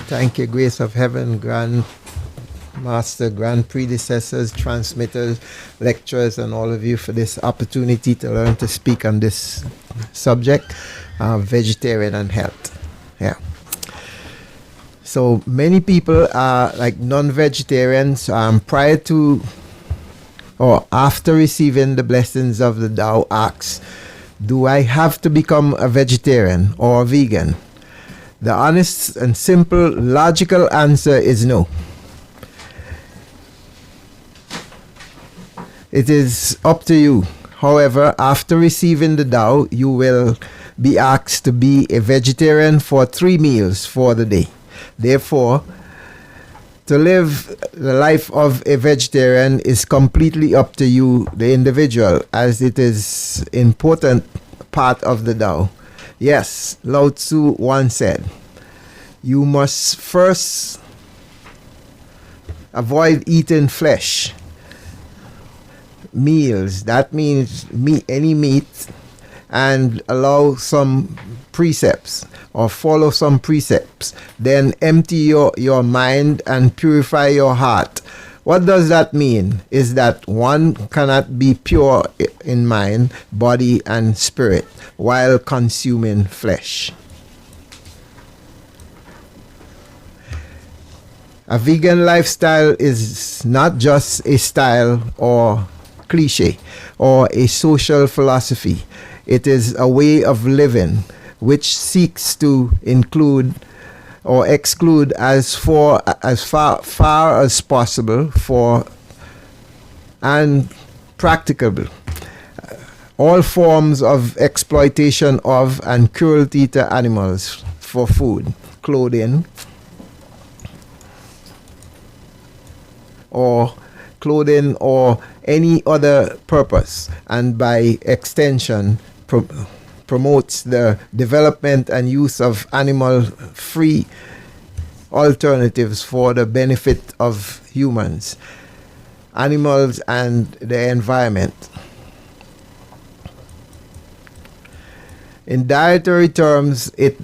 Thank you, Grace of Heaven, Grand Master, Grand Predecessors, Transmitters, Lecturers, and all of you for this opportunity to learn to speak on this subject, vegetarian and health. Yeah. So many people are like non-vegetarians prior to or after receiving the blessings of the Tao asks, do I have to become a vegetarian or a vegan? The honest and simple logical answer is no. It is up to you. However, after receiving the Tao, you will be asked to be a vegetarian for 3 meals for the day. Therefore, to live the life of a vegetarian is completely up to you, the individual, as it is an important part of the Tao. Yes, Lao Tzu once said, you must first avoid eating flesh. Meals, that means any meat, and allow some precepts or follow some precepts. Then empty your mind and purify your heart. What does that mean? Is that one cannot be pure in mind, body, and spirit while consuming flesh. A vegan lifestyle is not just a style or cliche or a social philosophy. It is a way of living which seeks to include or exclude as far as possible for and practicable all forms of exploitation of and cruelty to animals for food, clothing, or any other purpose, and by extension promotes the development and use of animal-free alternatives for the benefit of humans, animals, and the environment. In dietary terms, it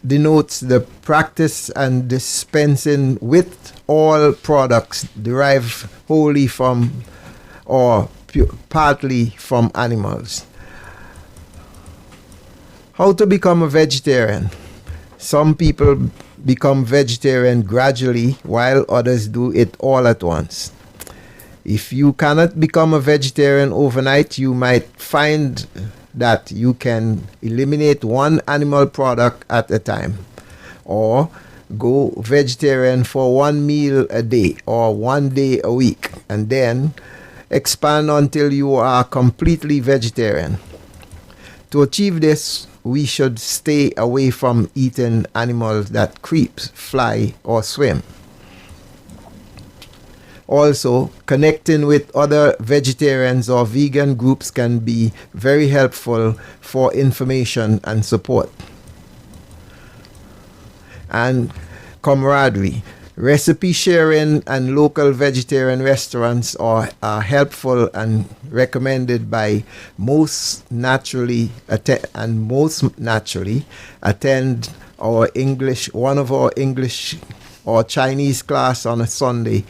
denotes the practice and dispensing with all products derived wholly from or partly from animals. How to become a vegetarian? Some people become vegetarian gradually while others do it all at once. If you cannot become a vegetarian overnight, you might find that you can eliminate one animal product at a time, or go vegetarian for 1 meal a day or 1 day a week, and then expand until you are completely vegetarian. To achieve this, we should stay away from eating animals that creep, fly, or swim. Also, connecting with other vegetarians or vegan groups can be very helpful for information and support. And camaraderie. Recipe sharing and local vegetarian restaurants are helpful and recommended by most naturally attend one of our English or Chinese class on a Sunday.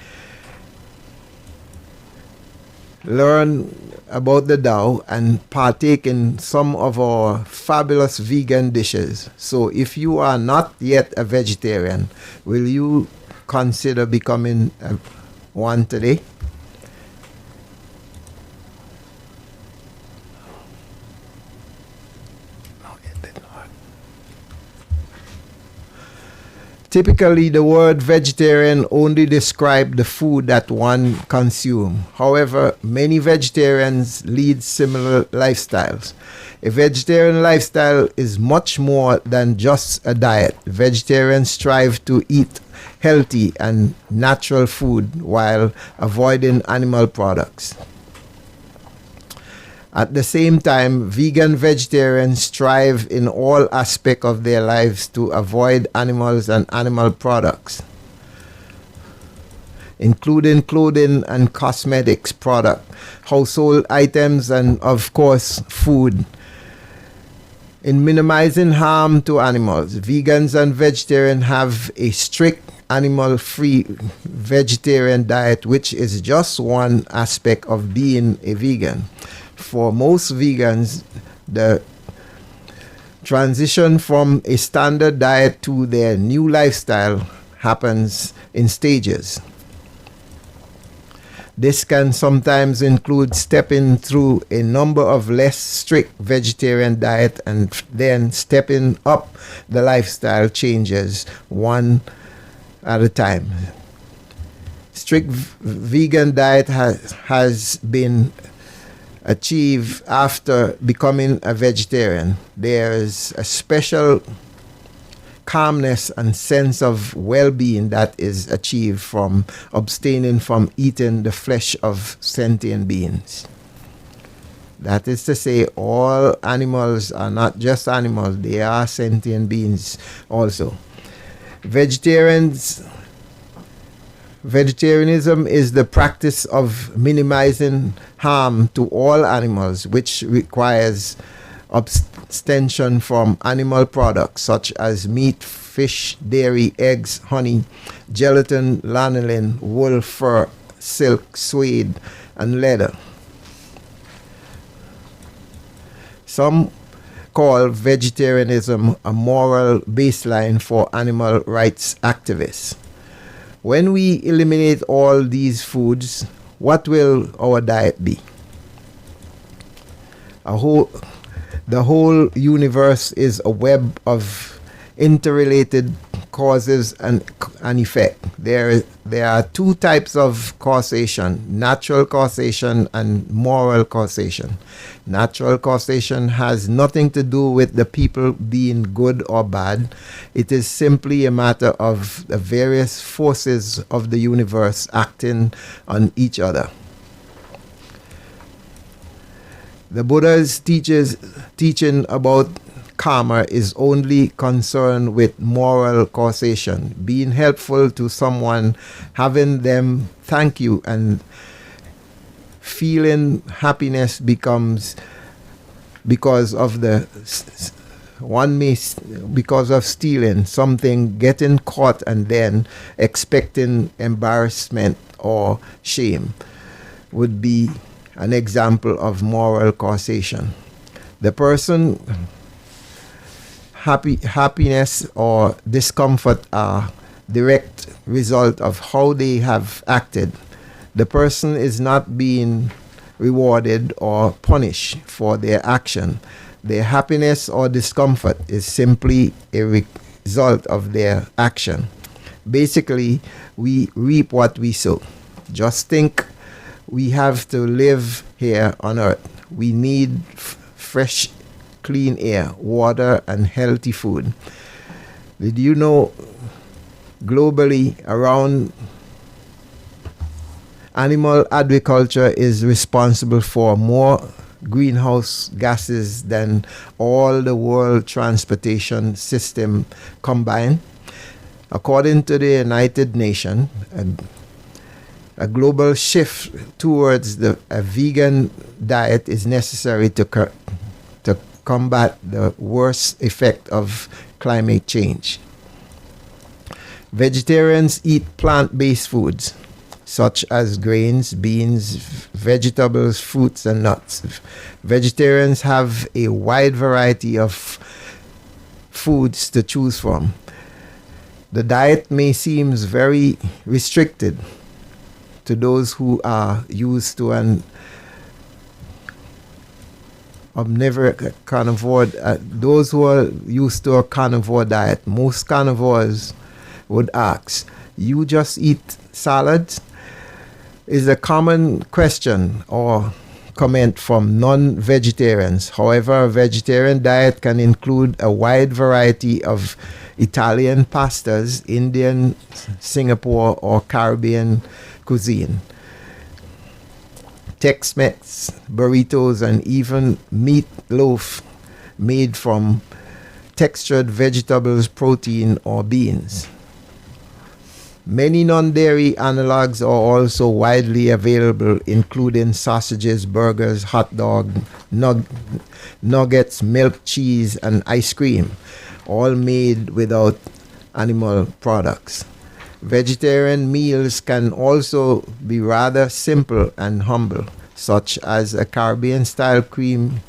Learn about the Tao and partake in some of our fabulous vegan dishes. So if you are not yet a vegetarian, will you consider becoming one today? Typically, the word vegetarian only describes the food that one consumes. However, many vegetarians lead similar lifestyles. A vegetarian lifestyle is much more than just a diet. Vegetarians strive to eat healthy and natural food while avoiding animal products. At the same time, vegan vegetarians strive in all aspects of their lives to avoid animals and animal products, including clothing and cosmetics products, household items, and of course food. In minimizing harm to animals, vegans and vegetarians have a strict animal-free vegetarian diet, which is just one aspect of being a vegan. For most vegans, the transition from a standard diet to their new lifestyle happens in stages. This can sometimes include stepping through a number of less strict vegetarian diet and then stepping up the lifestyle changes one at a time. Strict vegan diet has been achieved after becoming a vegetarian. There is a special calmness and sense of well-being that is achieved from abstaining from eating the flesh of sentient beings. That is to say, all animals are not just animals, they are sentient beings also. Vegetarianism is the practice of minimizing harm to all animals, which requires abstention from animal products such as meat, fish, dairy, eggs, honey, gelatin, lanolin, wool, fur, silk, suede, and leather. Some call vegetarianism a moral baseline for animal rights activists. When we eliminate all these foods, what will our diet be? The whole universe is a web of interrelated causes and effect. There are two types of causation: natural causation and moral causation. Natural causation has nothing to do with the people being good or bad. It is simply a matter of the various forces of the universe acting on each other. The Buddha's teaching about karma is only concerned with moral causation, being helpful to someone, having them thank you, and feeling happiness because of stealing something, getting caught, and then expecting embarrassment or shame would be an example of moral causation. The person happiness or discomfort are direct result of how they have acted. The person is not being rewarded or punished for their action. Their happiness or discomfort is simply a result of their action. Basically, we reap what we sow. Just think, we have to live here on earth. We need fresh, clean air, water, and healthy food. Did you know globally around animal agriculture is responsible for more greenhouse gases than all the world transportation system combined? According to the United Nations, a global shift towards a vegan diet is necessary to combat the worst effect of climate change. Vegetarians eat plant-based foods such as grains, beans, vegetables, fruits, and nuts. Vegetarians have a wide variety of foods to choose from. The diet may seem very restricted to those who are used to an omnivore carnivore. Those who are used to a carnivore diet, most carnivores would ask, "You just eat salads?" Is a common question or comment from non-vegetarians. However, a vegetarian diet can include a wide variety of Italian pastas, Indian, Singapore, or Caribbean cuisine, Tex-Mex, burritos, and even meatloaf made from textured vegetables, protein, or beans. Many non-dairy analogs are also widely available, including sausages, burgers, hot dog, nuggets, milk, cheese, and ice cream, all made without animal products. Vegetarian meals can also be rather simple and humble, such as a Caribbean-style cream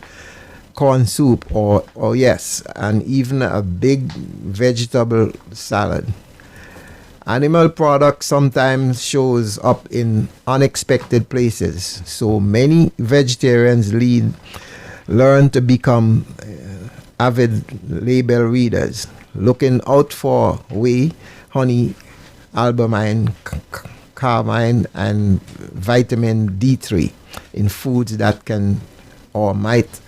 corn soup or yes, and even a big vegetable salad. Animal products sometimes shows up in unexpected places, so many vegetarians learn to become avid label readers, looking out for whey, honey, albumin, carmine, and vitamin D3 in foods that can or might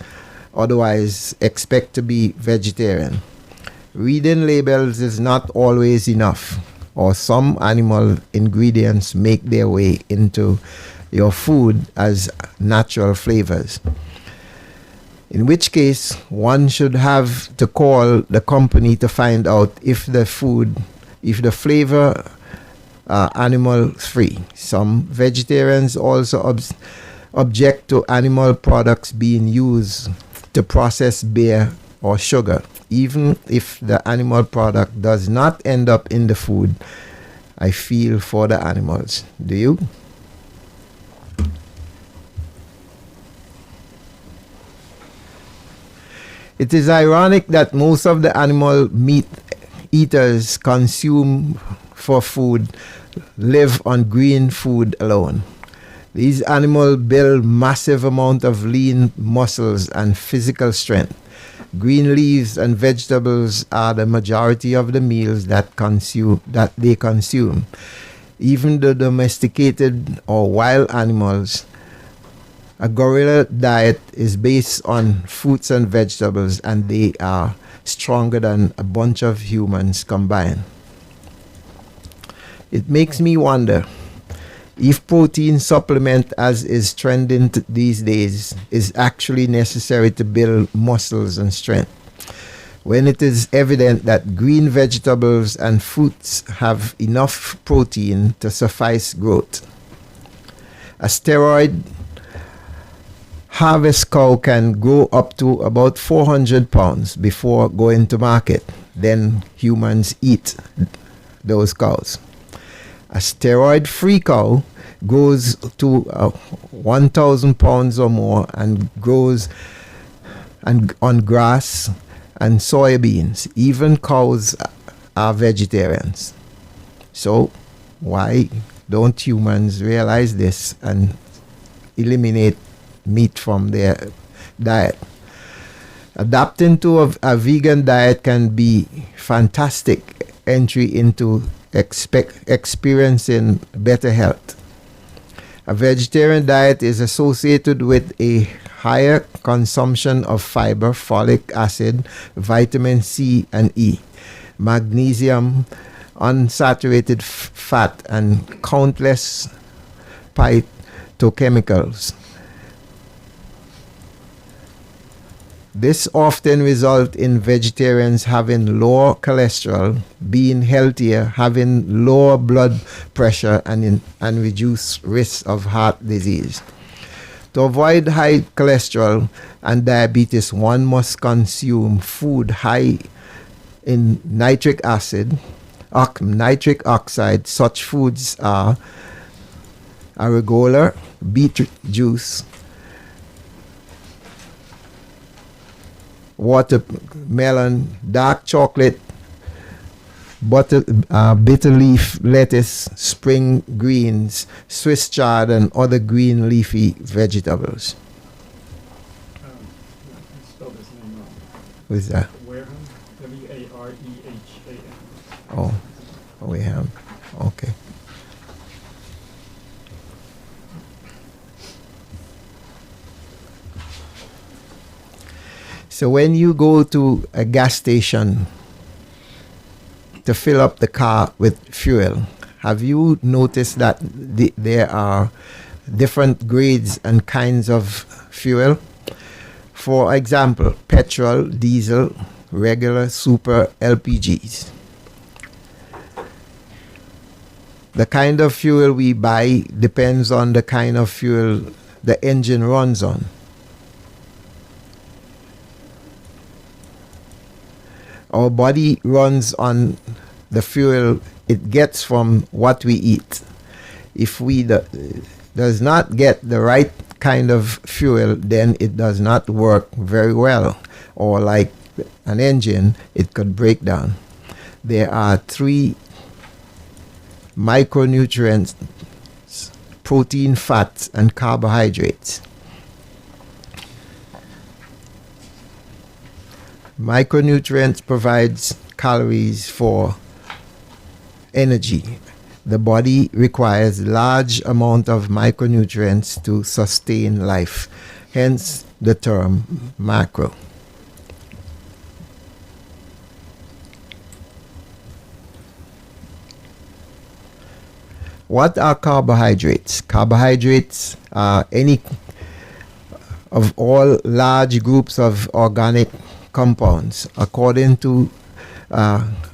otherwise expect to be vegetarian. Reading labels is not always enough, or some animal ingredients make their way into your food as natural flavors. In which case, one should have to call the company to find out if the flavor are animal free. Some vegetarians also object to animal products being used to process beer or sugar. Even if the animal product does not end up in the food, I feel for the animals. Do you? It is ironic that most of the animal meat eaters consume for food live on green food alone. These animals build massive amount of lean muscles and physical strength. Green leaves and vegetables are the majority of the meals that they consume. Even the domesticated or wild animals, a gorilla diet is based on fruits and vegetables, and they are stronger than a bunch of humans combined. It makes me wonder if protein supplement, as is trending these days, is actually necessary to build muscles and strength, when it is evident that green vegetables and fruits have enough protein to suffice growth. A steroid harvest cow can grow up to about 400 pounds before going to market. Then humans eat those cows. A steroid-free cow grows to 1,000 pounds or more and grows on grass and soybeans. Even cows are vegetarians. So why don't humans realize this and eliminate meat from their diet? Adapting to a vegan diet can be fantastic entry into experiencing better health. A vegetarian diet is associated with a higher consumption of fiber, folic acid, vitamin C and E, magnesium, unsaturated fat, and countless phytochemicals. This often results in vegetarians having lower cholesterol, being healthier, having lower blood pressure, and reduced risk of heart disease. To avoid high cholesterol and diabetes, one must consume food high in nitric acid, nitric oxide. Such foods are arugula, beet juice, watermelon, dark chocolate, bitter leaf lettuce, spring greens, Swiss chard, and other green leafy vegetables. Spell this name wrong. What is that? Wareham, Wareham. Oh, Wareham. Okay. So when you go to a gas station to fill up the car with fuel, have you noticed that there are different grades and kinds of fuel? For example, petrol, diesel, regular, super, LPGs. The kind of fuel we buy depends on the kind of fuel the engine runs on. Our body runs on the fuel it gets from what we eat. If we does not get the right kind of fuel, then it does not work very well. Or like an engine, it could break down. There are 3 micronutrients: protein, fats, and carbohydrates. Micronutrients provides calories for energy. The body requires large amount of micronutrients to sustain life, hence the term macro. What are carbohydrates? Carbohydrates are any of all large groups of organic compounds according to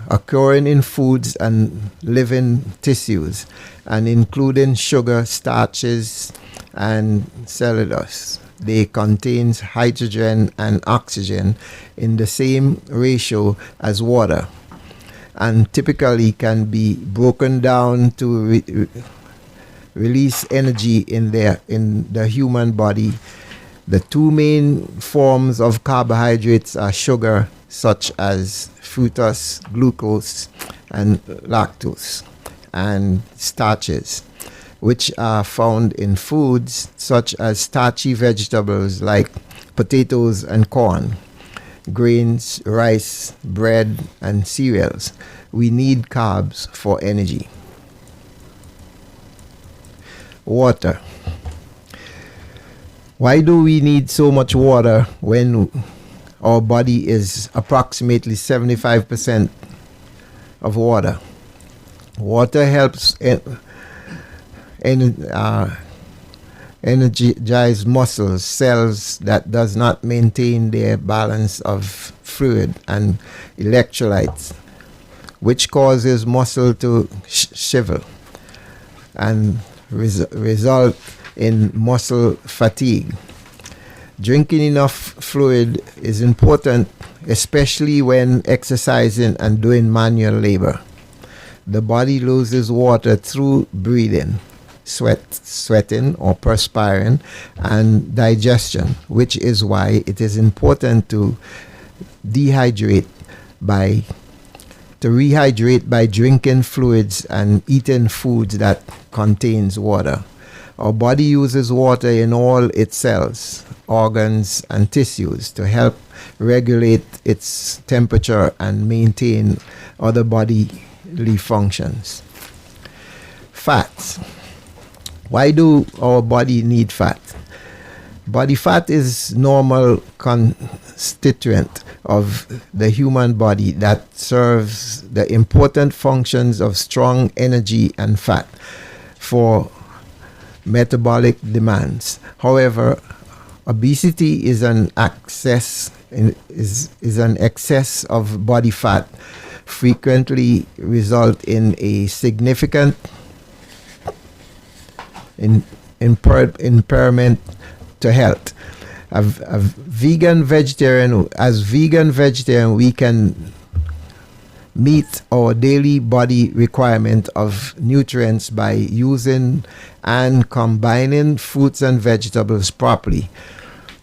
occurring in foods and living tissues, and including sugar, starches, and cellulose. They contain hydrogen and oxygen in the same ratio as water, and typically can be broken down to release energy in the human body. The 2 main forms of carbohydrates are sugar, such as fructose, glucose, and lactose, and starches, which are found in foods such as starchy vegetables like potatoes and corn, grains, rice, bread, and cereals. We need carbs for energy. Water. Why do we need so much water when our body is approximately 75% of water? Water helps energize muscles, cells that does not maintain their balance of fluid and electrolytes, which causes muscle to shrivel and result in muscle fatigue. Drinking enough fluid is important, especially when exercising and doing manual labor. The body loses water through breathing, sweating or perspiring, and digestion, which is why it is important to rehydrate by drinking fluids and eating foods that contains water. Our body uses water in all its cells, organs, and tissues to help regulate its temperature and maintain other bodily functions. Fats. Why do our body need fat? Body fat is normal constituent of the human body that serves the important functions of strong energy and fat for metabolic demands. However, obesity is an excess of body fat frequently result in a significant impairment to health. As vegan vegetarian, we can meet our daily body requirement of nutrients by using and combining fruits and vegetables properly.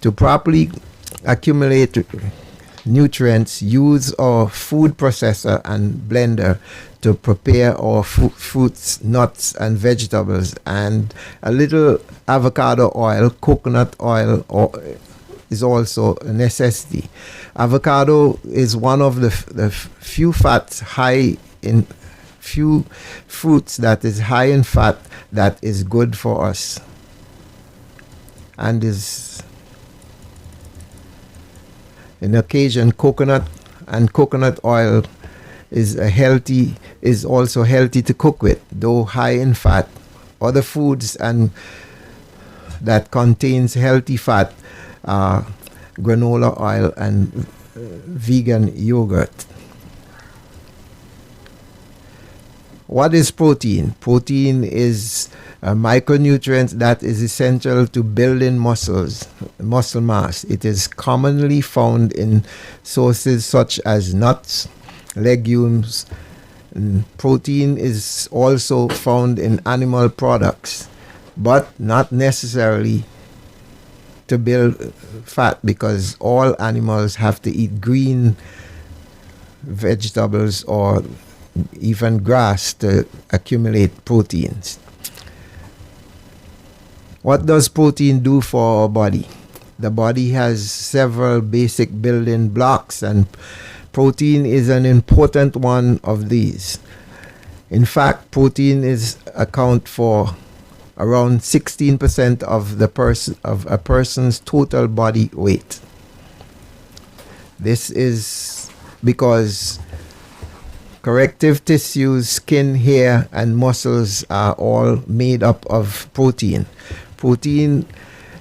To properly accumulate nutrients, use our food processor and blender to prepare our fruits, nuts, and vegetables, and a little avocado oil, coconut oil, is also a necessity. Avocado is one of the few fruits that is high in fat that is good for us, and is in occasion coconut oil is also healthy to cook with, though high in fat. Other foods and that contains healthy fat are granola oil and vegan yogurt. What is protein? Protein is a micronutrient that is essential to building muscle mass. It is commonly found in sources such as nuts, legumes. And protein is also found in animal products, but not necessarily to build fat, because all animals have to eat green vegetables or even grass to accumulate proteins. What does protein do for our body? The body has several basic building blocks, and protein is an important one of these. In fact, protein account for around 16% of a person's total body weight. This is because corrective tissues, skin, hair, and muscles are all made up of protein. Protein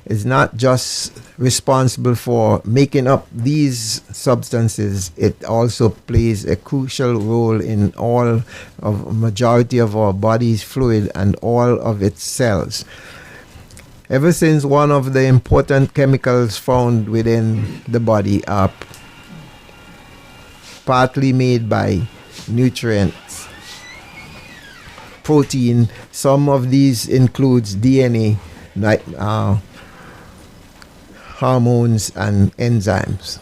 is not just responsible for making up these substances, it also plays a crucial role in majority of our body's fluid and all of its cells. Ever since one of the important chemicals found within the body are partly made by nutrients, protein, some of these includes DNA, hormones, and enzymes.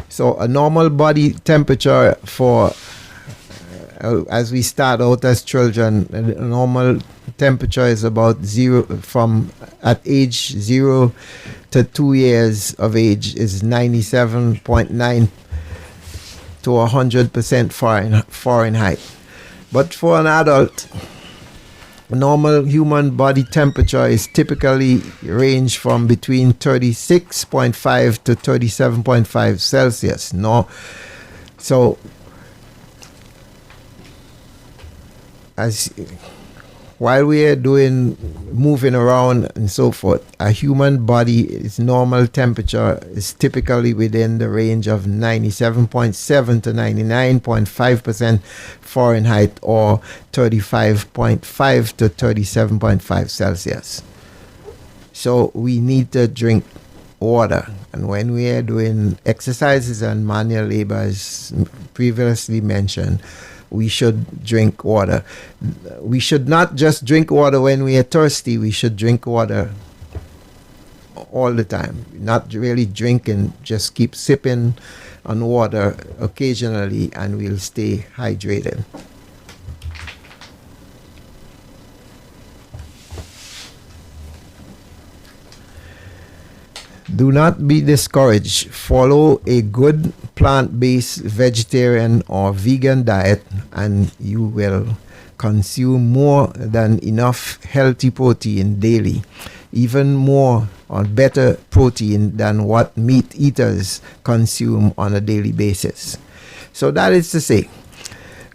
So a normal body temperature for as we start out as children, a normal temperature is about at age 0 to 2 years of age is 97.9 to 100% Fahrenheit. But for an adult, normal human body temperature is typically range from between 36.5 to 37.5 Celsius. While we are moving around and so forth, a human body's normal temperature is typically within the range of 97.7 to 99.5% Fahrenheit or 35.5 to 37.5 Celsius. So we need to drink water. And when we are doing exercises and manual labor, as previously mentioned, we should drink water. We should not just drink water when we are thirsty. We should drink water all the time. Not really drinking, just keep sipping on water occasionally and we'll stay hydrated. Do not be discouraged. Follow a good plant-based vegetarian or vegan diet and you will consume more than enough healthy protein daily, even more or better protein than what meat eaters consume on a daily basis. So that is to say,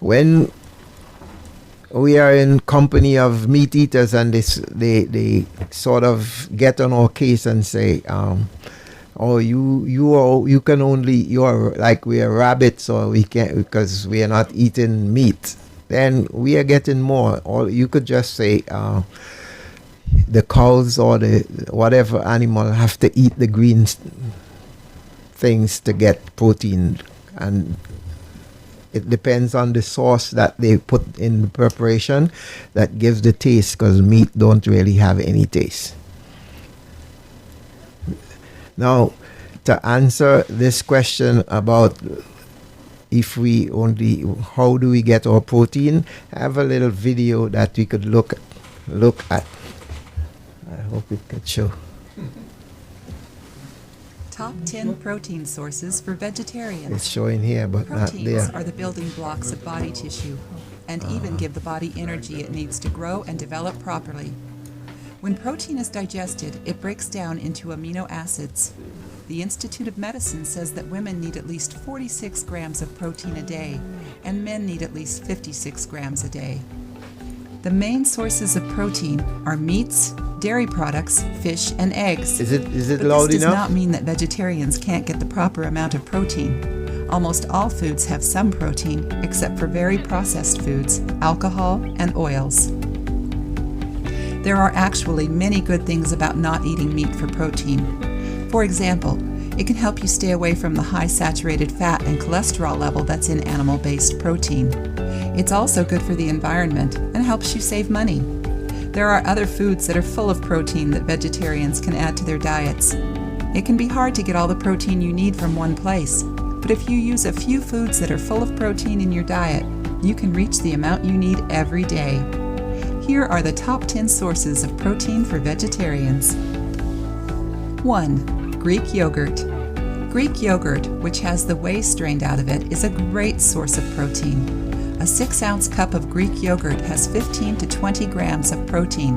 when we are in company of meat eaters and they sort of get on our case and say, you can only, you're like we are rabbits or we can't because we are not eating meat, then we are getting more. Or you could just say the cows or the whatever animal have to eat the green things to get protein, and it depends on the sauce that they put in the preparation that gives the taste, because meat don't really have any taste. Now, to answer this question about how do we get our protein, I have a little video that we could look at. I hope it could show. Top 10 protein sources for vegetarians. It's showing here, but not there. Proteins are the building blocks of body tissue and even give the body energy it needs to grow and develop properly. When protein is digested, it breaks down into amino acids. The Institute of Medicine says that women need at least 46 grams of protein a day, and men need at least 56 grams a day. The main sources of protein are meats, dairy products, fish, and eggs. Is it but loud this does enough? not mean that vegetarians can't get the proper amount of protein. Almost all foods have some protein, except for very processed foods, alcohol, and oils. There are actually many good things about not eating meat for protein. For example, it can help you stay away from the high saturated fat and cholesterol level that's in animal-based protein. It's also good for the environment and helps you save money. There are other foods that are full of protein that vegetarians can add to their diets. It can be hard to get all the protein you need from one place, but if you use a few foods that are full of protein in your diet, you can reach the amount you need every day. Here are the top 10 sources of protein for vegetarians. 1. Greek yogurt. Greek yogurt, which has the whey strained out of it, is a great source of protein. A 6-ounce cup of Greek yogurt has 15 to 20 grams of protein.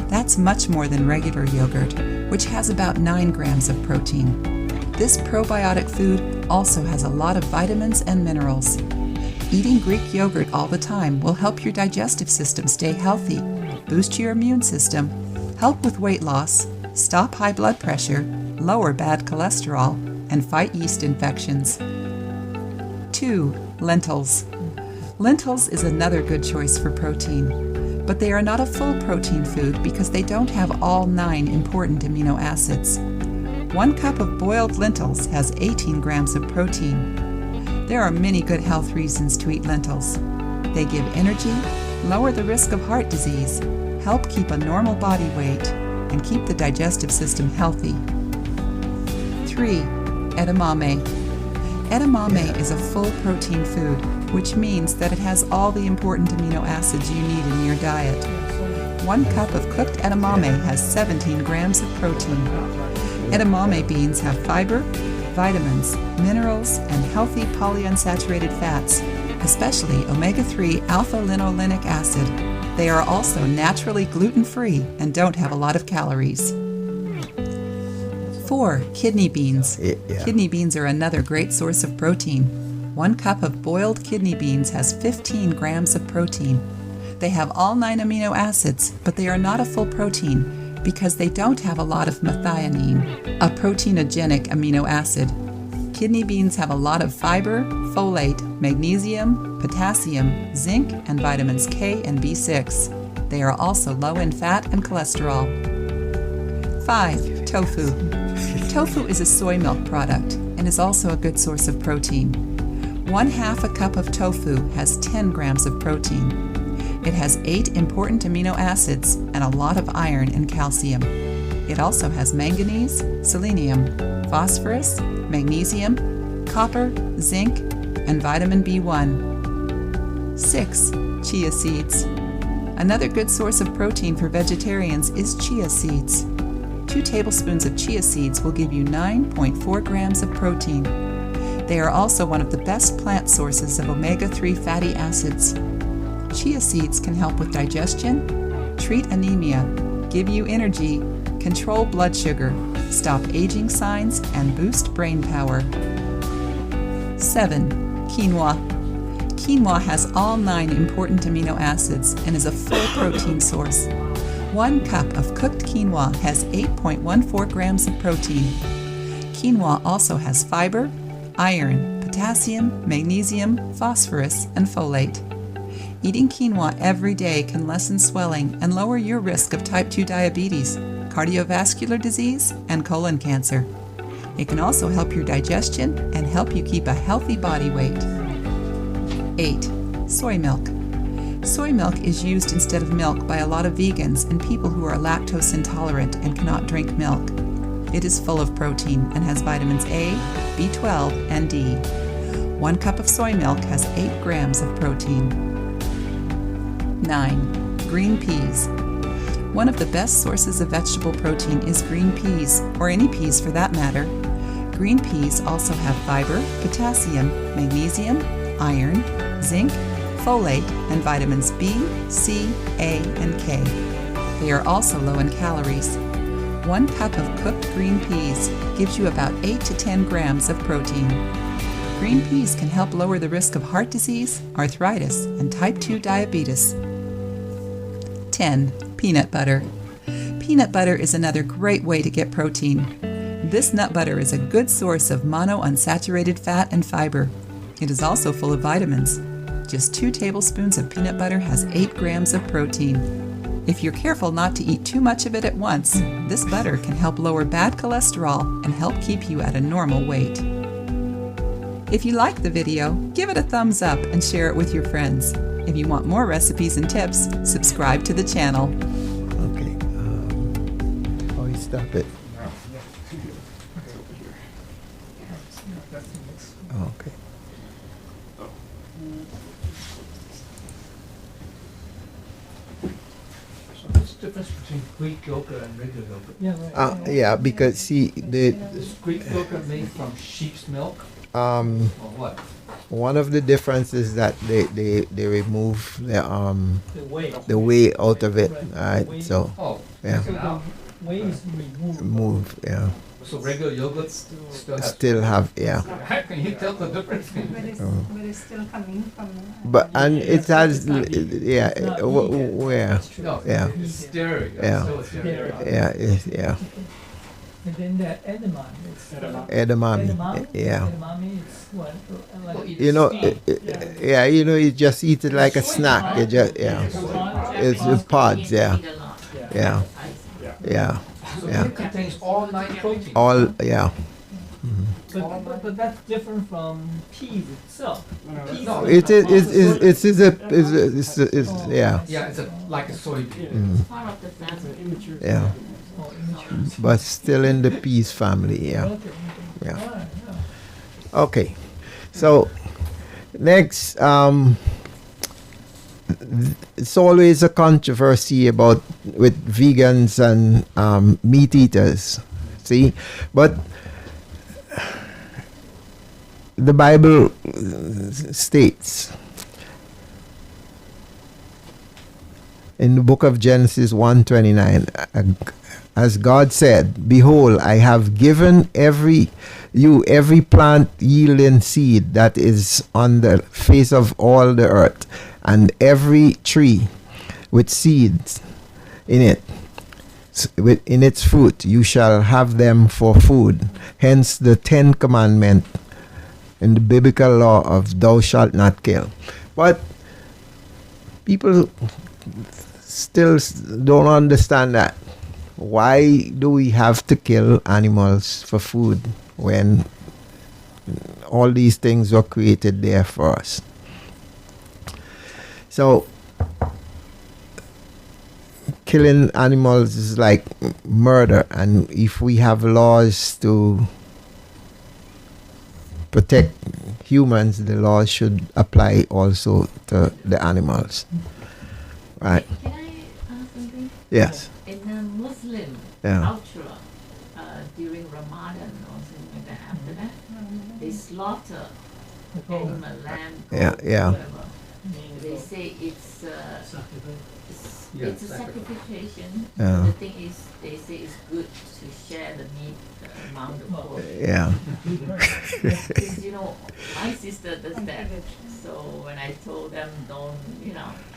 That's much more than regular yogurt, which has about 9 grams of protein. This probiotic food also has a lot of vitamins and minerals. Eating Greek yogurt all the time will help your digestive system stay healthy, boost your immune system, help with weight loss, stop high blood pressure, lower bad cholesterol, and fight yeast infections. 2. Lentils. Lentils is another good choice for protein, but they are not a full protein food because they don't have all 9 important amino acids. 1 cup of boiled lentils has 18 grams of protein. There are many good health reasons to eat lentils. They give energy, lower the risk of heart disease, help keep a normal body weight, and keep the digestive system healthy. 3. Edamame. Edamame is a full protein food, which means that it has all the important amino acids you need in your diet. 1 cup of cooked edamame has 17 grams of protein. Edamame beans have fiber, vitamins, minerals, and healthy polyunsaturated fats, especially omega-3 alpha-linolenic acid. They are also naturally gluten-free and don't have a lot of calories. 4. Kidney beans. Yeah. Kidney beans are another great source of protein. 1 cup of boiled kidney beans has 15 grams of protein. They have all 9 amino acids, but they are not a full protein because they don't have a lot of methionine, a proteinogenic amino acid. Kidney beans have a lot of fiber, folate, magnesium, potassium, zinc, and vitamins K and B6. They are also low in fat and cholesterol. 5. Tofu. Tofu is a soy milk product and is also a good source of protein. 1/2 a cup of tofu has 10 grams of protein. It has 8 important amino acids and a lot of iron and calcium. It also has manganese, selenium, phosphorus, magnesium, copper, zinc, and vitamin B1. 6. Chia seeds. Another good source of protein for vegetarians is chia seeds. 2 tablespoons of chia seeds will give you 9.4 grams of protein. They are also one of the best plant sources of omega-3 fatty acids. Chia seeds can help with digestion, treat anemia, give you energy, control blood sugar, stop aging signs, and boost brain power. 7. Quinoa. Quinoa has all 9 important amino acids and is a full protein source. 1 cup of cooked quinoa has 8.14 grams of protein. Quinoa also has fiber, iron, potassium, magnesium, phosphorus, and folate. Eating quinoa every day can lessen swelling and lower your risk of type 2 diabetes, cardiovascular disease, and colon cancer. It can also help your digestion and help you keep a healthy body weight. 8. Soy milk. Soy milk is used instead of milk by a lot of vegans and people who are lactose intolerant and cannot drink milk. It is full of protein and has vitamins A, B12, and D. 1 cup of soy milk has 8 grams of protein. 9. Green peas. One of the best sources of vegetable protein is green peas, or any peas for that matter. Green peas also have fiber, potassium, magnesium, iron, zinc, folate, and vitamins B, C, A, and K. They are also low in calories. 1 cup of cooked green peas gives you about 8 to 10 grams of protein. Green peas can help lower the risk of heart disease, arthritis, and type 2 diabetes. 10. Peanut butter. Peanut butter is another great way to get protein. This nut butter is a good source of monounsaturated fat and fiber. It is also full of vitamins. Just 2 tablespoons of peanut butter has 8 grams of protein. If you're careful not to eat too much of it at once, this butter can help lower bad cholesterol and help keep you at a normal weight. If you like the video, give it a thumbs up and share it with your friends. If you want more recipes and tips, subscribe to the channel. Okay. How you stop it? Okay. What's the difference between Greek yogurt and regular yogurt? Yeah, right. Yeah, because see, Is Greek yogurt made from sheep's milk or what? one of the differences that they remove the The whey. whey out of it, right? Whey. So Oh, yeah, take it out. Whey is removed. remove, yeah, So regular yogurt still has. still have, yeah. How can you tell the difference? But it's still coming from. But and it has, yeah, It's not where, No, Yeah. it's sterile. Yeah. Still a sterile. yeah, And then the edamame. It's edamame, edamame. yeah. Edamame is what? Well, Like eat You know, steamed. yeah, you know, you just eat it like a snack. You just, yeah, it's with pods, yeah, yeah, yeah, So yeah. it contains all 9 proteins. all, yeah. but that's different from peas itself. Peas No, It is yeah, Yeah, it's like a soybean. yeah, but still in the peas family, yeah. Okay. Yeah. All right, Okay, so next, it's always a controversy about with vegans and meat eaters. See, but the Bible states in the book of Genesis 1:29, as God said, "Behold, I have given every plant yielding seed that is on the face of all the earth, and every tree with seeds in it, in its fruit, you shall have them for food." Hence the 10th commandment in the biblical law of "Thou shalt not kill." But people still don't understand that. Why do we have to kill animals for food when all these things were created there for us? So killing animals is like murder, and if we have laws to protect humans, the laws should apply also to the animals. Right? Can I ask something? Yes. In a Muslim Yeah. culture, during Ramadan or something like that, after that, they slaughter animal, lamb, Yeah, goat, yeah. whatever. They say it's Yeah, it's a sacrification. Yeah. The thing is, they say it's good to share the meat among the poor. Yeah. Because, my sister does that. So when I told them don't,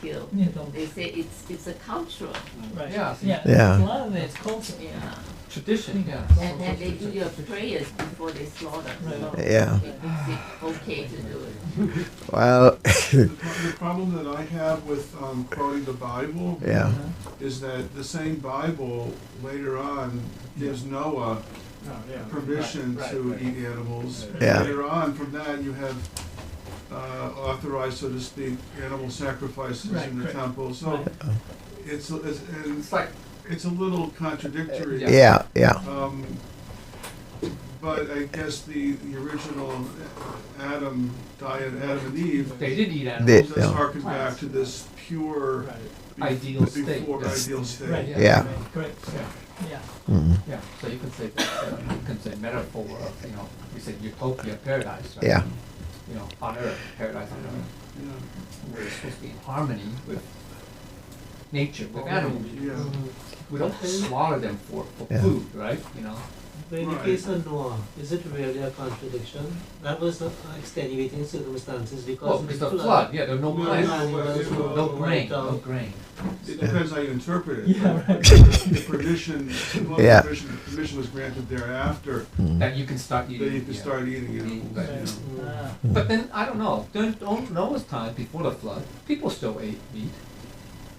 kill, Yeah, don't. they say it's a cultural. Right. Yeah. Yeah. A lot of it is culture. Yeah. Tradition, yeah. And then they do your prayers before they slaughter. So Yeah. it makes it okay to do it. Well, The problem that I have with quoting the Bible yeah. is that the same Bible later on gives Noah permission to eat animals. Yeah. Later on from that you have authorized, so to speak, animal sacrifices Right, in the correct. temple. So Right. it's like it's a little contradictory. Yeah, yeah. But I guess the original Adam and Eve, they did eat They- animals. does yeah. harken back to this pure Ideal state, before yes. ideal state. Right. Yeah. Correct. Yeah. Yeah. Mhm. Yeah, so you can say metaphor of, we said utopia, paradise, right? Yeah. On earth, paradise on earth. Yeah. We're supposed to be in harmony with nature, with animals. Yeah. We don't slaughter them for Yeah. food, right? But in the Right. case of Noah, is it really a contradiction? That was extenuating circumstances because Well, of because the the flood, yeah, there were no No, plants, no, no were grain, wiped out. no grain. It depends how you interpret it. Yeah, right. The permission, Yeah. permission was granted thereafter, That you can start eating. that you can yeah. start eating animals. Right. you know. Mm. Ah. But then, I don't know, during Noah's time, before the flood, people still ate meat.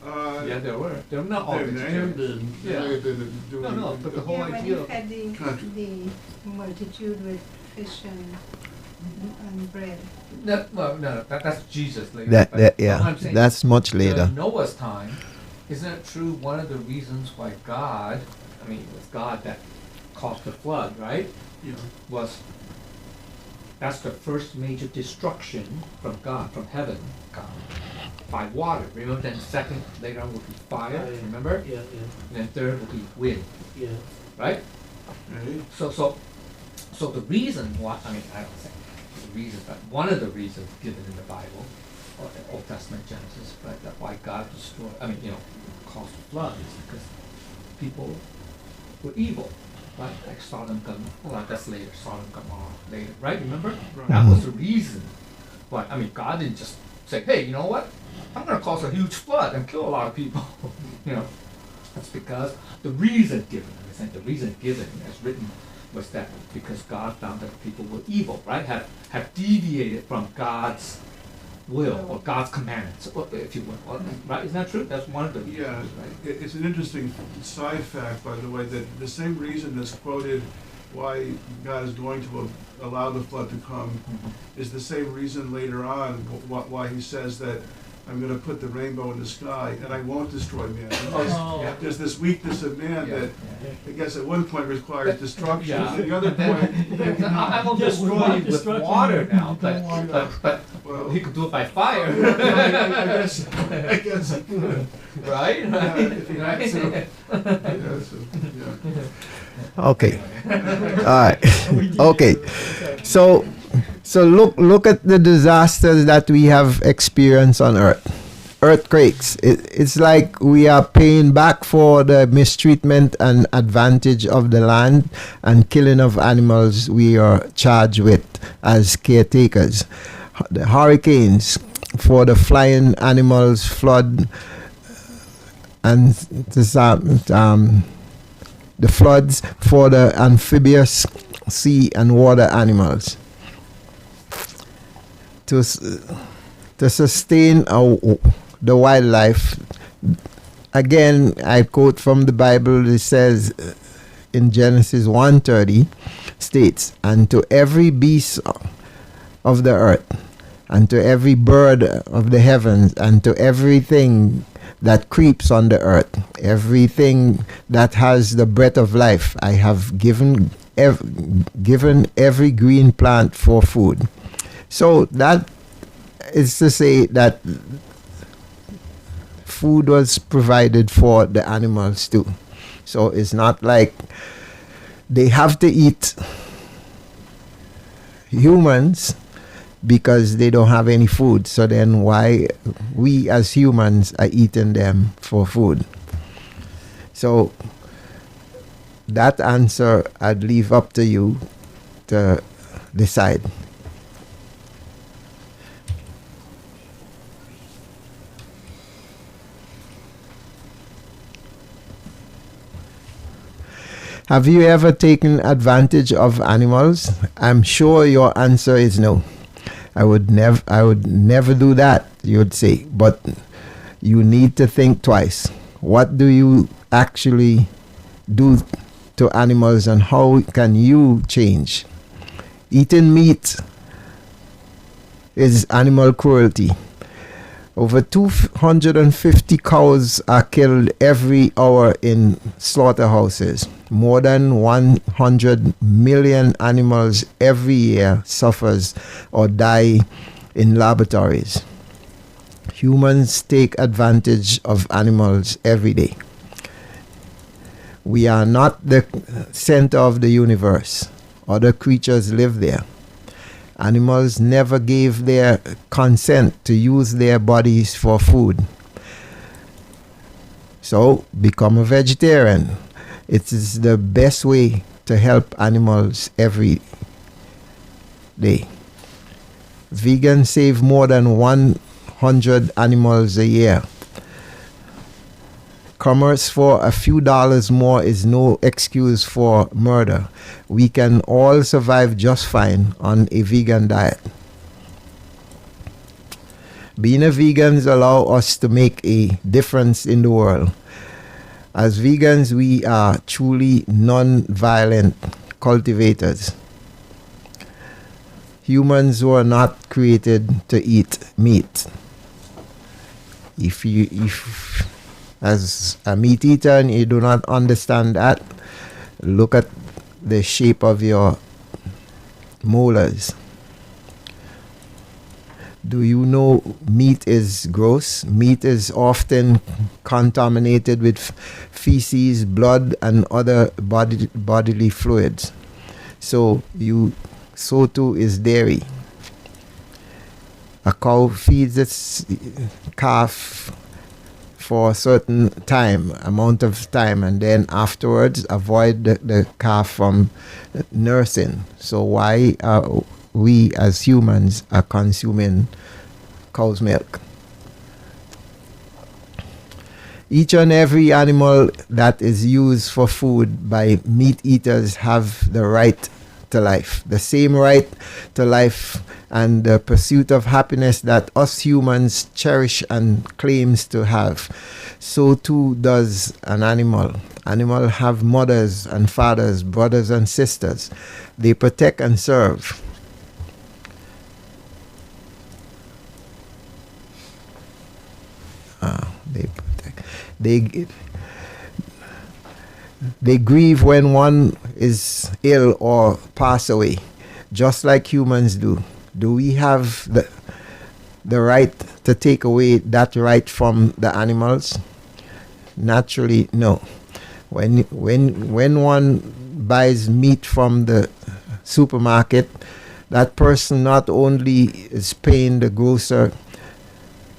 Yeah, there were. They were not all They may have vegetarian. been, they Yeah. may have been doing. No, but the whole Yeah, when idea he of fed Country. the multitude with fish and bread. no, well, no, that's Jesus later. That, but that, what yeah, I'm saying, that's much later. during Noah's time, isn't it true? One of the reasons why God, I mean, it was God that caused the flood, right? Yeah. Was that's the first major destruction from God, from heaven, God, by water. Remember, then second later on will be fire. Oh, yeah. Remember, Yeah, and then third will be wind, yeah. right? Right. So the reason why, I mean, I don't say the reason, but one of the reasons given in the Bible, or the Old Testament Genesis, right, that why God destroyed, I mean, caused the flood is because people were evil, right? Like Sodom, Gomorrah, well, that's later, Sodom, Gomorrah, later, right? Remember? Right. That was the reason why, I mean, God didn't just say, hey, you know what? I'm going to cause a huge flood and kill a lot of people, That's because the reason given, I'm saying the reason given as written was that because God found that people were evil, right? Have deviated from God's will or God's commandments, if you will, right? Isn't that true? That's one of the reasons, Yeah, right? it's an interesting side fact, by the way, that the same reason that's quoted why God is going to allow the flood to come Mhm. is the same reason later on why he says that I'm going to put the rainbow in the sky and I won't destroy man. Oh. Yeah. There's this weakness of man Yeah, that yeah. I guess at one point requires destruction, Yeah. at the other point, I will Yeah, destroy without you with destruction, water you now, don't want but well, he could do it by fire, I guess he could. right? Yeah, if he had to. Right? Yeah, so, yeah. Okay. All right. Okay. So look at the disasters that we have experienced on Earth. Earthquakes. It's like we are paying back for the mistreatment and advantage of the land and killing of animals we are charged with as caretakers. The hurricanes for the flying animals, flood, and the floods for the amphibious sea and water animals. To sustain the wildlife, again, I quote from the Bible, it says in Genesis 1:30, states, "And to every beast of the earth, and to every bird of the heavens, and to everything that creeps on the earth, everything that has the breath of life, I have given every green plant for food." So that is to say that food was provided for the animals too. So it's not like they have to eat humans because they don't have any food. So then why we as humans are eating them for food? So that answer I'd leave up to you to decide. Have you ever taken advantage of animals? I'm sure your answer is no. I would never do that, you would say. But you need to think twice. What do you actually do to animals and how can you change? Eating meat is animal cruelty. Over 250 cows are killed every hour in slaughterhouses. More than 100 million animals every year suffers or die in laboratories. Humans take advantage of animals every day. We are not the center of the universe. Other creatures live there. Animals never gave their consent to use their bodies for food. So become a vegetarian. It is the best way to help animals every day. Vegans save more than 100 animals a year. Commerce for a few dollars more is no excuse for murder. We can all survive just fine on a vegan diet. Being a vegans allow us to make a difference in the world. As vegans, we are truly non-violent cultivators. Humans were not created to eat meat. If as a meat eater and you do not understand that, look at the shape of your molars. Do you know meat is gross? Meat is often contaminated with feces, blood, and other bodily fluids. So too is dairy. A cow feeds its calf for a certain amount of time, and then afterwards avoid the calf from nursing. So why are we as humans are consuming cow's milk? Each and every animal that is used for food by meat eaters have the right to life, the same right to life and the pursuit of happiness that us humans cherish and claims to have. So too does an animal. Animals have mothers and fathers, brothers and sisters. They protect and serve. They grieve when one is ill or pass away, just like humans do. Do we have the right to take away that right from the animals? Naturally, no. When one buys meat from the supermarket, that person not only is paying the grocer,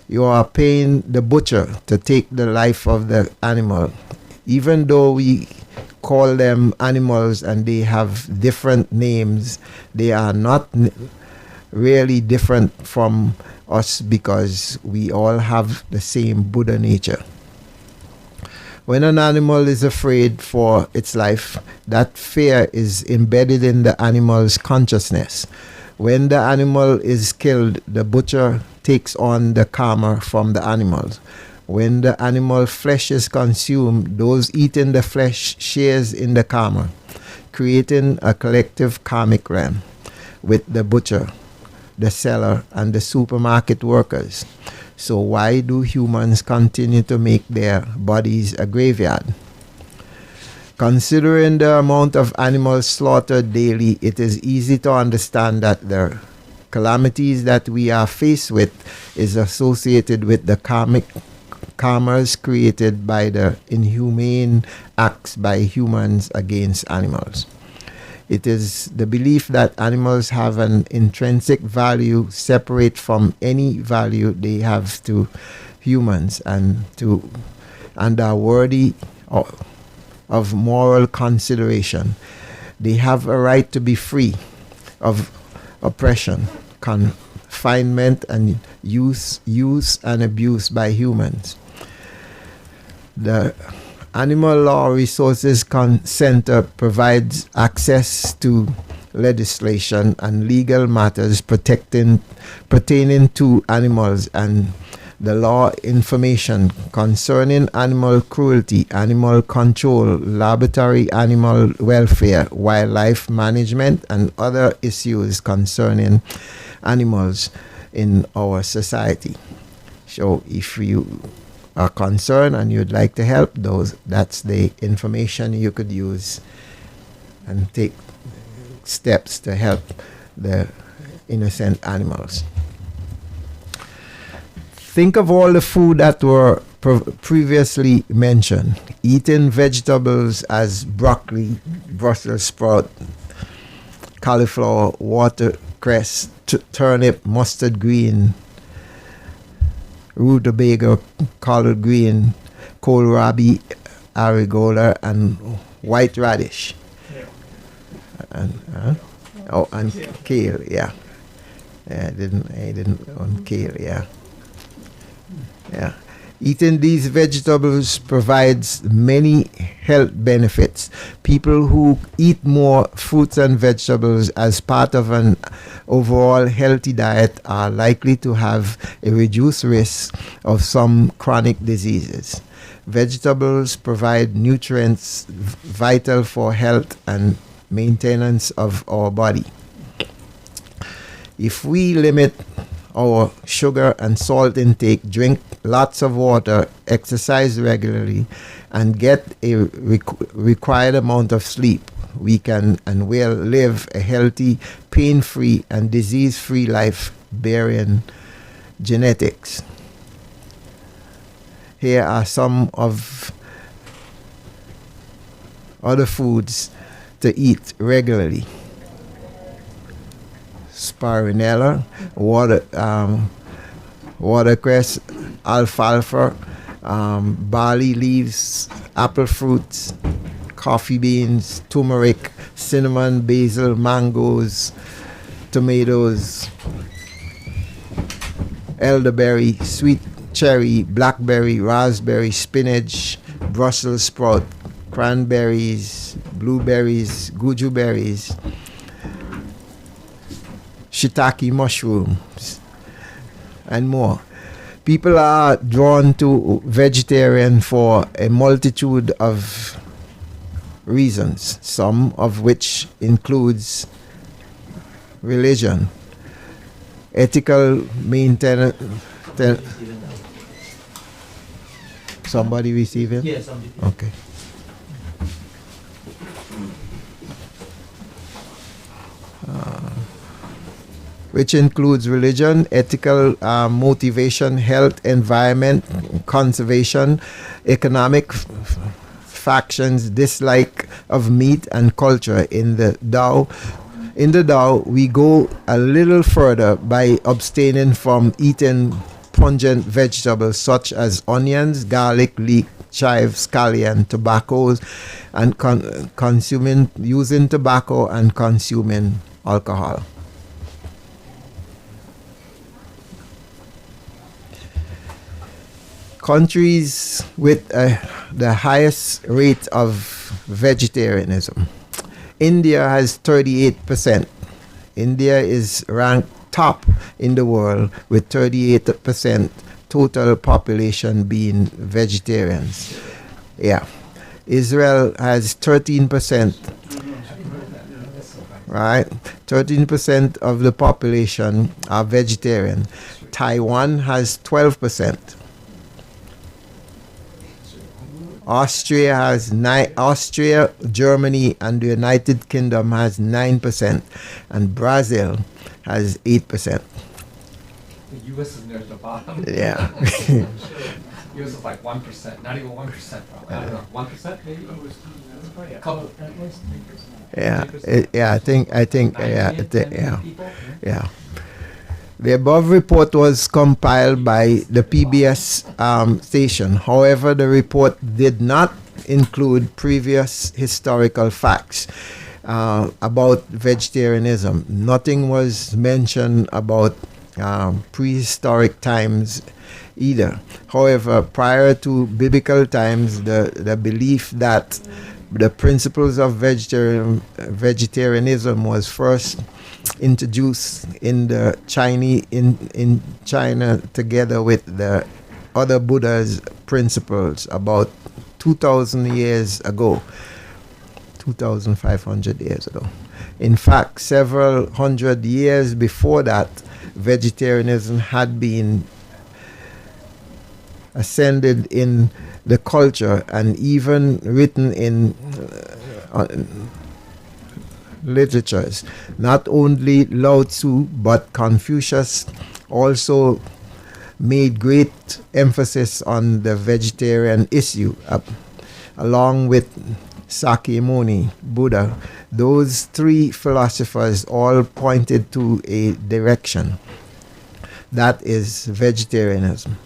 you are paying the butcher to take the life of the animal. Even though we call them animals and they have different names, they are not really different from us because we all have the same Buddha nature. When an animal is afraid for its life, that fear is embedded in the animal's consciousness. When the animal is killed, the butcher takes on the karma from the animals. When the animal flesh is consumed, those eating the flesh shares in the karma, creating a collective karmic realm with the butcher, the seller, and the supermarket workers. So why do humans continue to make their bodies a graveyard? Considering the amount of animals slaughtered daily, it is easy to understand that the calamities that we are faced with is associated with the karmas created by the inhumane acts by humans against animals. It is the belief that animals have an intrinsic value separate from any value they have to humans and are worthy of moral consideration. They have a right to be free of oppression, confinement, and use and abuse by humans. The Animal Law Resources Center provides access to legislation and legal matters pertaining to animals and the law information concerning animal cruelty, animal control, laboratory animal welfare, wildlife management, and other issues concerning animals in our society. So if you are concerned and you'd like to help those, that's the information you could use and take steps to help the innocent animals. Think of all the food that were previously mentioned. Eating vegetables as broccoli, Brussels sprout, cauliflower, watercress, turnip, mustard green, rutabaga, collard green, kohlrabi, arugula, and white radish. Yeah. And oh, and kale, yeah. Yeah, I didn't on kale, yeah. Yeah. Eating these vegetables provides many health benefits. People who eat more fruits and vegetables as part of an overall healthy diet are likely to have a reduced risk of some chronic diseases. Vegetables provide nutrients vital for health and maintenance of our body. If we limit our sugar and salt intake, drink lots of water, exercise regularly, and get a required amount of sleep, we can and will live a healthy, pain-free, and disease-free life bearing genetics. Here are some of other foods to eat regularly. Spirulina, watercress, alfalfa, barley leaves, apple fruits, coffee beans, turmeric, cinnamon, basil, mangoes, tomatoes, elderberry, sweet cherry, blackberry, raspberry, spinach, Brussels sprout, cranberries, blueberries, goji berries, shiitake mushrooms, and more. People are drawn to vegetarian for a multitude of reasons, some of which includes religion, ethical maintenance. Somebody receiving? Yes, somebody. Okay. Which includes religion, ethical motivation, health, environment, conservation, economic factions, dislike of meat, and culture. In the Tao, we go a little further by abstaining from eating pungent vegetables such as onions, garlic, leek, chives, scallion, tobaccos, and using tobacco and consuming alcohol. Countries with the highest rate of vegetarianism. India has 38%. India is ranked top in the world with 38% total population being vegetarians. Yeah. Israel has 13%. Right? 13% of the population are vegetarian. Taiwan has 12%. Austria, Germany, and the United Kingdom has 9%, and Brazil has 8%. The U.S. is near the bottom. Yeah. U.S. is like 1%, not even 1% probably. I don't know, 1% maybe? It's probably a couple. Yeah. The above report was compiled by the PBS station. However, the report did not include previous historical facts about vegetarianism. Nothing was mentioned about prehistoric times either. However, prior to biblical times, the belief that the principles of vegetarianism was first introduced in the in China together with the other Buddha's principles about 2,000 years ago, 2,500 years ago. In fact, several hundred years before that, vegetarianism had been ascended in the culture and even written in literatures. Not only Lao Tzu, but Confucius also made great emphasis on the vegetarian issue, along with Sakyamuni, Buddha. Those three philosophers all pointed to a direction. That is vegetarianism.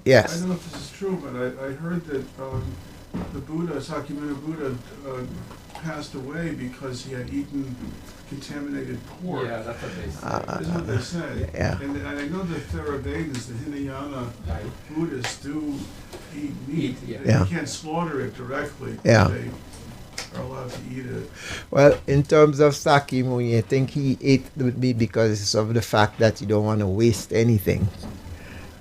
Yes. I don't know if this is true, but I heard that the Buddha, Sakyamuni Buddha, passed away because he had eaten contaminated pork. Yeah, that's what they say. Isn't what they say. Yeah. And I know the Theravadas, the Hinayana Buddhists do eat meat. Yeah. They Yeah. can't slaughter it directly. Yeah. They are allowed to eat it. Well, in terms of Sakyamuni, I think he ate with me because of the fact that you don't want to waste anything.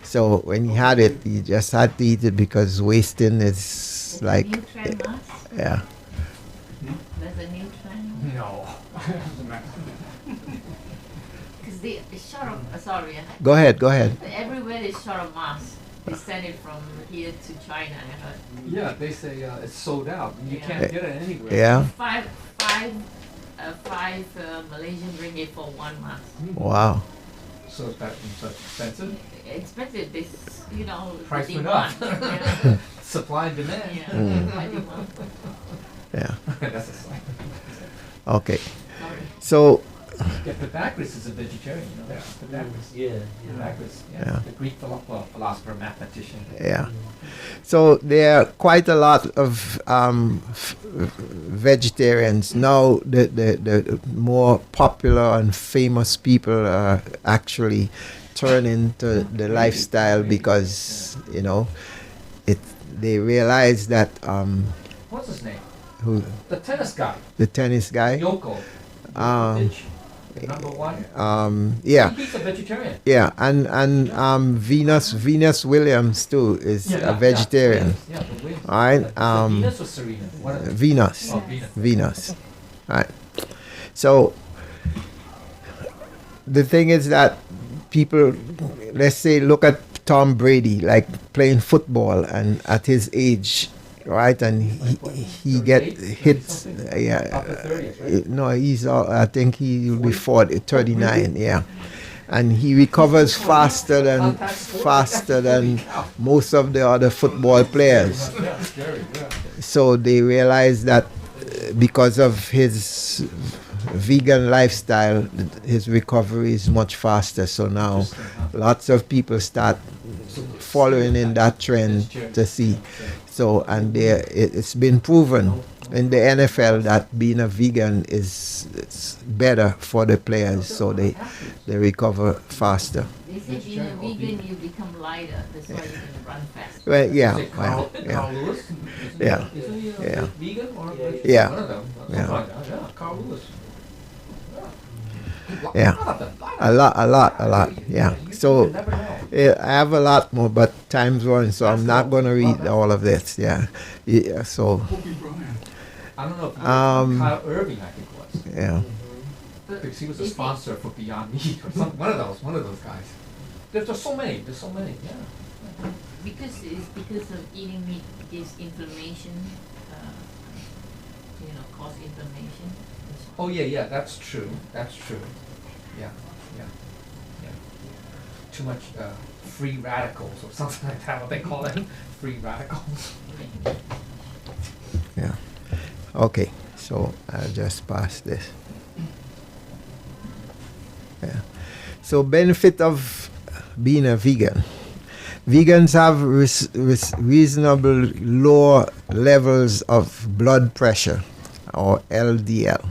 So when he had it, he just had to eat it because wasting is There's like, a new trend, Mas. yeah. There's a new trend. No. Because they short of, sorry, Go ahead. everywhere they short of mask. They send it from here to China, I heard. Yeah, they say it's sold out. You Yeah. can't get it anywhere. Yeah. Five Malaysian ringgit for one mask. Wow. So is that such expensive? Expensive, this, you know, the Price went demand. up. Yeah. Supply and demand. Yeah, Mm. supply demand. Yeah. That's a sign. Okay. Sorry. So, Yeah, Pythagoras is a vegetarian, you know. Pythagoras. Yeah, yeah. Pythagoras, yeah. Yeah. The Greek philosopher, mathematician. yeah. So there are quite a lot of vegetarians now. The more popular and famous people are actually turning to the lifestyle because they realize that What's his name? who The tennis guy. the tennis guy. Yoko. Um, Djokovic, the number one. Yeah. He's a vegetarian. Yeah, and Venus Williams too is a vegetarian. Yeah, the Williams. All right. Is it Venus or Serena? One of them. Venus. Oh, Venus. Venus. Right. So the thing is that people, let's say, look at Tom Brady, like playing football, and at his age, right, and he get 38, hit. 30-something? Yeah. Upper 30s, right? No, I think he will be 39. Yeah. And he recovers faster than most of the other football players. Yeah, scary, yeah. So they realize that because of his vegan lifestyle, his recovery is much faster. So now lots of people start following in that trend to see. So, and it's been proven in the NFL that being a vegan is better for the players, so they recover faster. They say being a vegan, you become lighter. That's why you can run faster. Well, yeah, Is it Carl yeah, Lewis? Yeah. Isn't he Yeah. vegan or Yeah. one of them? Something Yeah. like that. Yeah, Carl Lewis. Yeah. a lot. Yeah. So You never know. I have a lot more, but time's running, so I'm not going to read all of this. Yeah. So Kobe Bryant. I don't know if Kyle Irving, I think it was. yeah. But Because he was a they say- sponsor for Beyond Meat or something. One of those guys. There's so many. Yeah. Because it's because of eating meat gives inflammation, cause inflammation. That's why. Oh yeah, that's true. Yeah. Too much free radicals or something like that. What they call it, free radicals. Yeah. Okay. So I'll just pass this. Yeah. So benefit of being a vegan. Vegans have reasonable low levels of blood pressure, or LDL,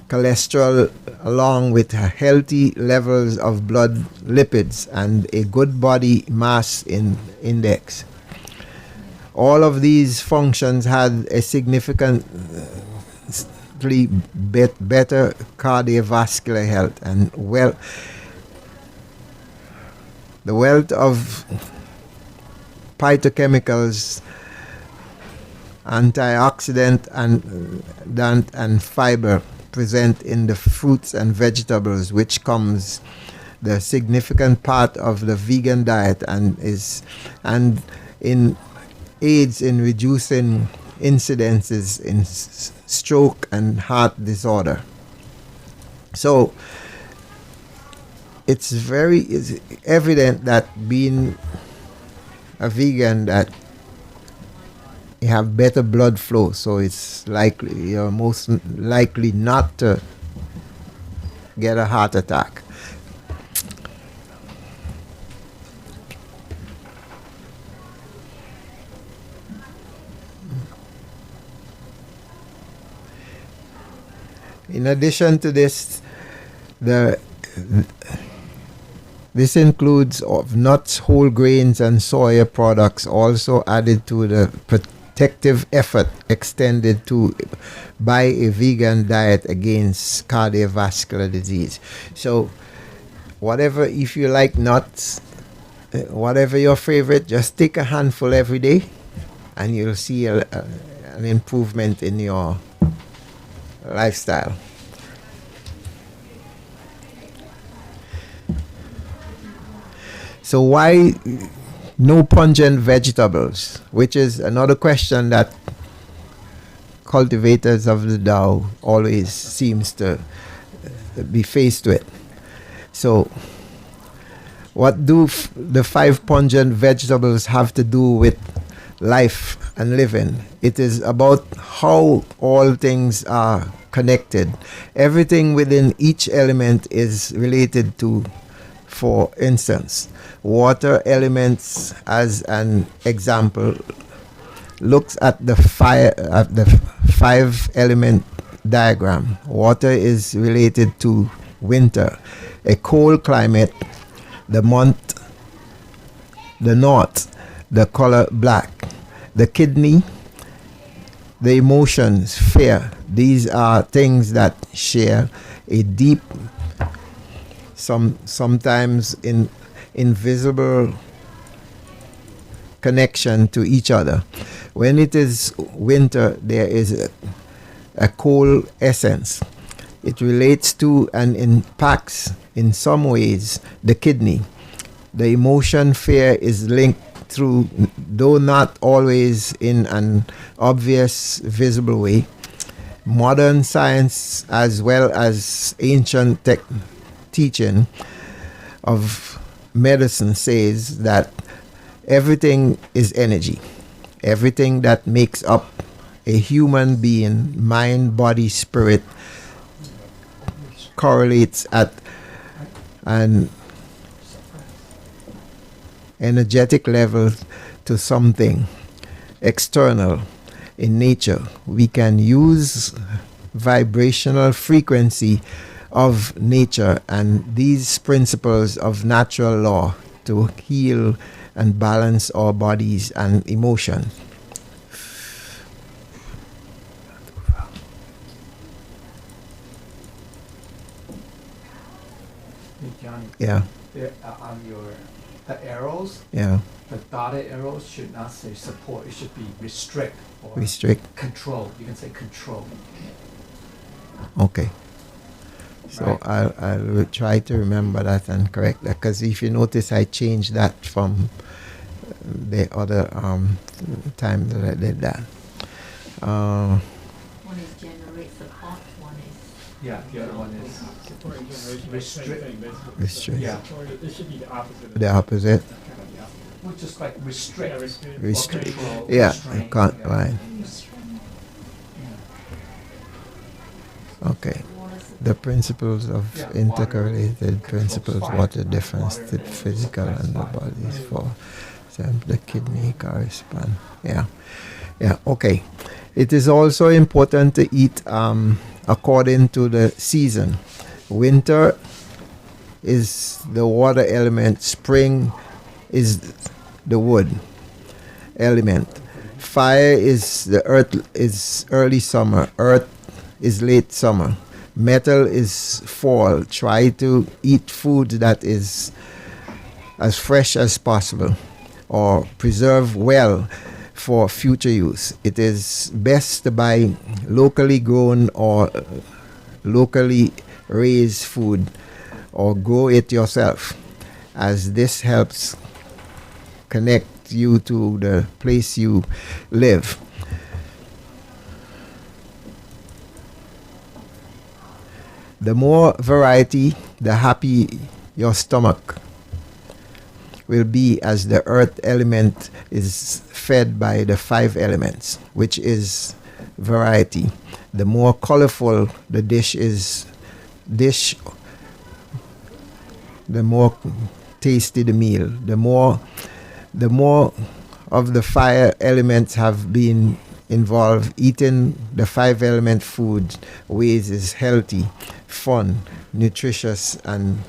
cholesterol, along with healthy levels of blood lipids and a good body mass index. All of these functions had a significantly better cardiovascular health and the wealth of phytochemicals, antioxidant and fiber present in the fruits and vegetables, which comes the significant part of the vegan diet and aids in reducing incidences in stroke and heart disorder. So it's evident that being a vegan, that you have better blood flow, so it's likely you're most likely not to get a heart attack. In addition to this, this includes of nuts, whole grains, and soya products, also added to the protective effort extended to by a vegan diet against cardiovascular disease. So, whatever, if you like nuts, whatever your favorite, just take a handful every day, and you'll see an improvement in your lifestyle. So why no pungent vegetables? Which is another question that cultivators of the Tao always seems to be faced with. So what do the 5 pungent vegetables have to do with life and living? It is about how all things are connected. Everything within each element is related to, for instance, water elements as an example. Looks at the 5 element diagram. Water is related to winter, a cold climate, the month, the north, the color black, the kidney, the emotions, fear. These are things that share a deep, sometimes invisible connection to each other. When it is winter, there is a cold essence. It relates to and impacts in some ways the kidney. The emotion fear is linked through, though not always in an obvious visible way. Modern science as well as ancient teaching of medicine says that everything is energy. Everything that makes up a human being, mind, body, spirit, correlates at an energetic level to something external in nature. We can use vibrational frequency of nature and these principles of natural law to heal and balance our bodies and emotions. Hey, Johnny, Yeah, on the arrows, yeah, the dotted arrows should not say support. It should be restrict or restrict. control. You can say control. Okay. So Right. I'll try to remember that and correct that, because if you notice, I changed that from the other time that I did that. One is generate support, one is Yeah, the other one is Support and generation, Restrict. same thing, basically. Restrict. Yeah. Support, it should be the opposite. of The that. opposite. Yeah. which is like restrict. Yeah, restrict. Restrict. Or control, Yeah, restrain, I can't. yeah. Right. Okay. The principles of Yeah, intercorrelated principles, fire. water difference, Water the and physical fire. and the bodies for the kidney correspond. Yeah. Yeah, okay. It is also important to eat according to the season. Winter is the water element, spring is the wood element. Fire is the earth, is early summer. Earth is late summer. Metal is fall. Try to eat food that is as fresh as possible or preserve well for future use. It is best to buy locally grown or locally raised food or grow it yourself, as this helps connect you to the place you live. The more variety, the happy your stomach will be, as the earth element is fed by the 5 elements, which is variety. The more colorful the dish is, the more tasty the meal. The more of the fire elements have been involve eating the 5 element food ways is healthy, fun, nutritious, and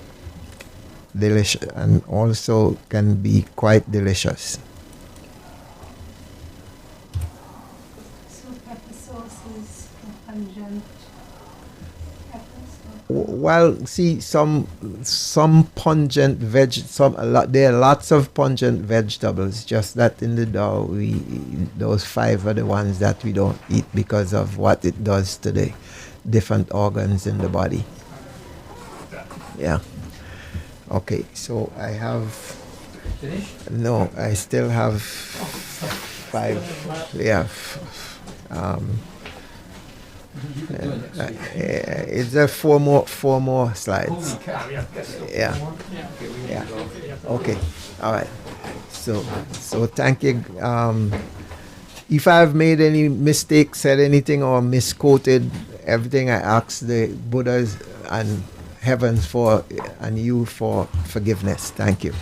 delicious, and also can be quite delicious. So pepper sauce is a pungent peppers. Well, see, some pungent there are lots of pungent vegetables. Just that in the dough, those 5 are the ones that we don't eat because of what it does to the different organs in the body. Yeah. Okay, so I have Finished? no. I still have 5. Yeah. You can do it next week. It's a 4 more slides. Holy cow, yeah, that's still Yeah. more. Okay, we need Yeah. to go. Okay. All right. So thank you. If I've made any mistake, said anything, or misquoted everything, I ask the Buddhas and heavens for and you for forgiveness. Thank you.